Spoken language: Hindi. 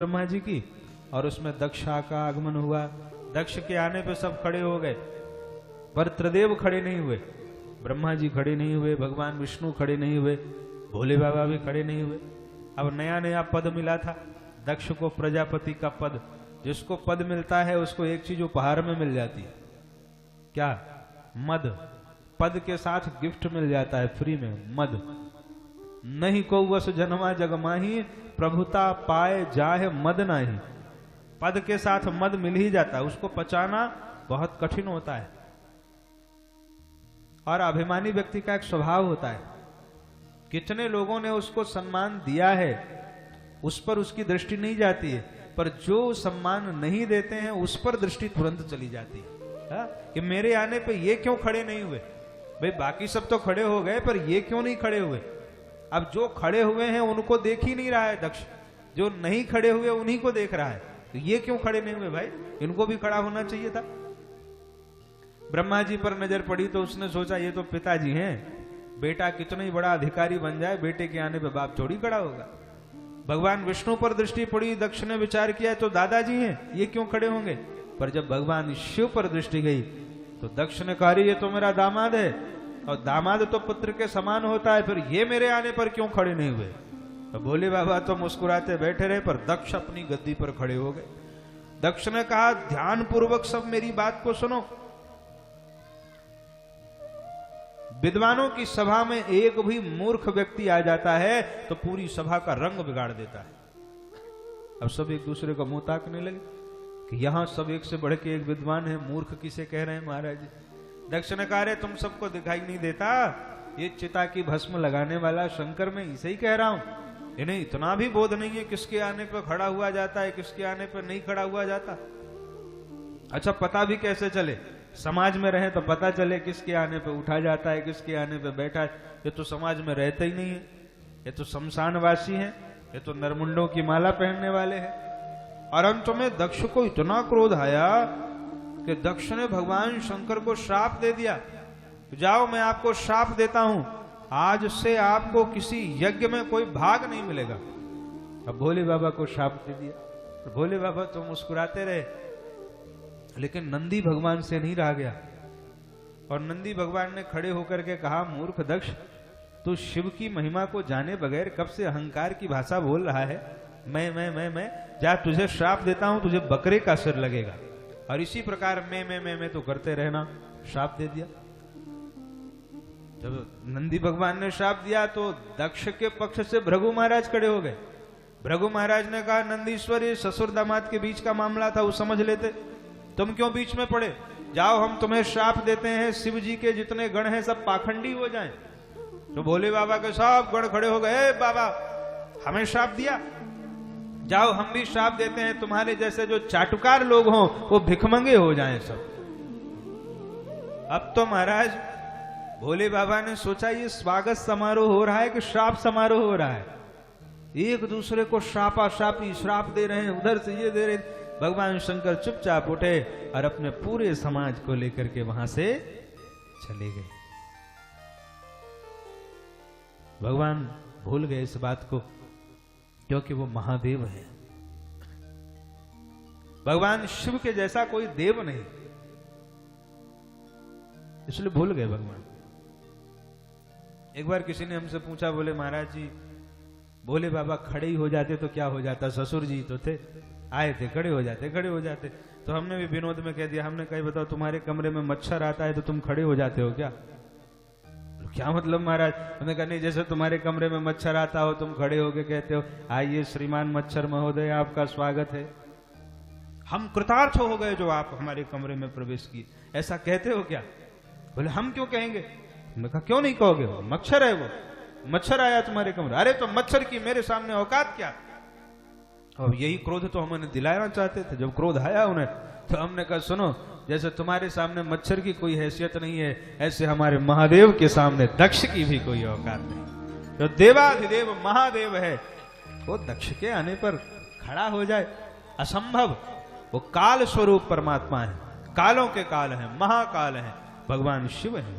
ब्रह्मा जी की, और उसमें दक्षा का आगमन हुआ। दक्ष के आने पे सब खड़े हो गए, पर त्रिदेव खड़े नहीं हुए। ब्रह्मा जी खड़े नहीं हुए, भगवान विष्णु खड़े नहीं हुए, भोले बाबा भी खड़े नहीं हुए। अब नया नया पद मिला था दक्ष को, प्रजापति का पद। जिसको पद मिलता है उसको एक चीज उपहार में मिल जाती है, क्या? मद। पद के साथ गिफ्ट मिल जाता है फ्री में, मद। नहीं को वस जन्मा जगमाही, प्रभुता पाए जाहे मद नाही। पद के साथ मद मिल ही जाता है, उसको पचाना बहुत कठिन होता है। और अभिमानी व्यक्ति का एक स्वभाव होता है, कितने लोगों ने उसको सम्मान दिया है उस पर उसकी दृष्टि नहीं जाती है, पर जो सम्मान नहीं देते हैं उस पर दृष्टि तुरंत चली जाती है। कि मेरे आने पे ये क्यों खड़े नहीं हुए? भाई बाकी सब तो खड़े हो गए, पर ये क्यों नहीं खड़े हुए? अब जो खड़े हुए हैं उनको देख ही नहीं रहा है दक्ष, जो नहीं खड़े हुए उन्हीं को देख रहा है। तो ये क्यों खड़े नहीं हुए भाई? इनको भी खड़ा होना चाहिए था। ब्रह्मा जी पर नजर पड़ी तो उसने सोचा ये तो पिताजी हैं, बेटा कितना ही बड़ा अधिकारी बन जाए, बेटे के आने पे बाप थोड़ी खड़ा होगा। भगवान विष्णु पर दृष्टि पड़ी, दक्ष ने विचार किया तो दादाजी हैं, ये क्यों खड़े होंगे? पर जब भगवान शिव पर दृष्टि गई तो दक्ष ने कहा ये तो मेरा दामाद है, और दामाद तो पुत्र के समान होता है, फिर ये मेरे आने पर क्यों खड़े नहीं हुए? तो भोले बाबा तो मुस्कुराते बैठे रहे, पर दक्ष अपनी गद्दी पर खड़े हो गए। दक्ष ने कहा ध्यान पूर्वक सब मेरी बात को सुनो। विद्वानों की सभा में एक भी मूर्ख व्यक्ति आ जाता है तो पूरी सभा का रंग बिगाड़ देता है। अब सब एक दूसरे को मुंह ताकने लगे कि यहां सब एक से बढ़ के एक विद्वान है, मूर्ख किसे कह रहे हैं महाराज? दक्ष ने कहा तुम सबको दिखाई नहीं देता, ये चिता की भस्म लगाने वाला शंकर, मैं इसे ही कह रहा हूं। इन्हें इतना भी बोध नहीं है किसके आने पर खड़ा हुआ जाता है, किसके आने पर नहीं खड़ा हुआ जाता। अच्छा पता भी कैसे चले? समाज में रहे तो पता चले किसके आने पे उठा जाता है, किसके आने पे बैठा है। ये तो समाज में रहते ही नहीं है, ये तो शमशानवासी है, ये तो नरमुंडों की माला पहनने वाले हैं। और अंत में दक्ष को इतना क्रोध आया कि दक्ष ने भगवान शंकर को श्राप दे दिया, जाओ मैं आपको श्राप देता हूं, आज से आपको किसी यज्ञ में कोई भाग नहीं मिलेगा। अब भोले बाबा को श्राप दे दिया तो भोले बाबा तो मुस्कुराते रहे, लेकिन नंदी भगवान से नहीं रहा गया। और नंदी भगवान ने खड़े होकर के कहा मूर्ख दक्ष, तू शिव की महिमा को जाने बगैर कब से अहंकार की भाषा बोल रहा है? मैं जा तुझे श्राप देता हूं, तुझे बकरे का सिर लगेगा। और इसी प्रकार मैं तो करते रहना, श्राप दे दिया। जब नंदी भगवान ने श्राप दिया तो दक्ष के पक्ष से भृगु महाराज खड़े हो गए। भृगु महाराज ने कहा नंदीश्वर ये ससुर दामाद के बीच का मामला था, वो समझ लेते, तुम क्यों बीच में पड़े? जाओ हम तुम्हें श्राप देते हैं, शिव जी के जितने गण हैं सब पाखंडी हो जाएं। तो भोले बाबा के सब गण खड़े हो गए, बाबा हमें श्राप दिया, जाओ हम भी श्राप देते हैं, तुम्हारे जैसे जो चाटुकार लोग हों वो भिखमंगे हो जाएं सब। अब तो महाराज भोले बाबा ने सोचा ये स्वागत समारोह हो रहा है कि श्राप समारोह हो रहा है? एक दूसरे को श्रापा श्रापी श्राप दे रहे हैं, उधर से ये दे रहे हैं। भगवान शंकर चुपचाप उठे और अपने पूरे समाज को लेकर के वहां से चले गए। भगवान भूल गए इस बात को, क्योंकि वो महादेव है। भगवान शिव के जैसा कोई देव नहीं, इसलिए भूल गए भगवान। एक बार किसी ने हमसे पूछा, बोले महाराज जी भोले बाबा खड़े ही हो जाते तो क्या हो जाता? ससुर जी तो थे, आए थे, खड़े हो जाते। तो हमने भी विनोद में कह दिया, हमने कहा बताओ तुम्हारे कमरे में मच्छर आता है तो तुम खड़े हो जाते हो क्या? क्या मतलब महाराज? हमने कहा नहीं, जैसे तुम्हारे कमरे में मच्छर आता हो तुम खड़े होके कहते हो आइए श्रीमान मच्छर महोदय आपका स्वागत है, हम कृतार्थ हो गए जो आप हमारे कमरे में प्रवेश किए, ऐसा कहते हो क्या? बोले हम क्यों कहेंगे। हमने कहा क्यों नहीं कहोगे, मच्छर है, वो मच्छर आया तुम्हारे कमरे। अरे तो मच्छर की मेरे सामने औकात क्या? और यही क्रोध तो हमने दिलाना चाहते थे। जब क्रोध आया उन्हें तो हमने कहा सुनो, जैसे तुम्हारे सामने मच्छर की कोई हैसियत नहीं है, ऐसे हमारे महादेव के सामने दक्ष की भी कोई औकात नहीं। जो देवाधिदेव महादेव है वो दक्ष के आने पर खड़ा हो जाए, असंभव। वो काल स्वरूप परमात्मा है, कालों के काल है, महाकाल है, भगवान शिव है।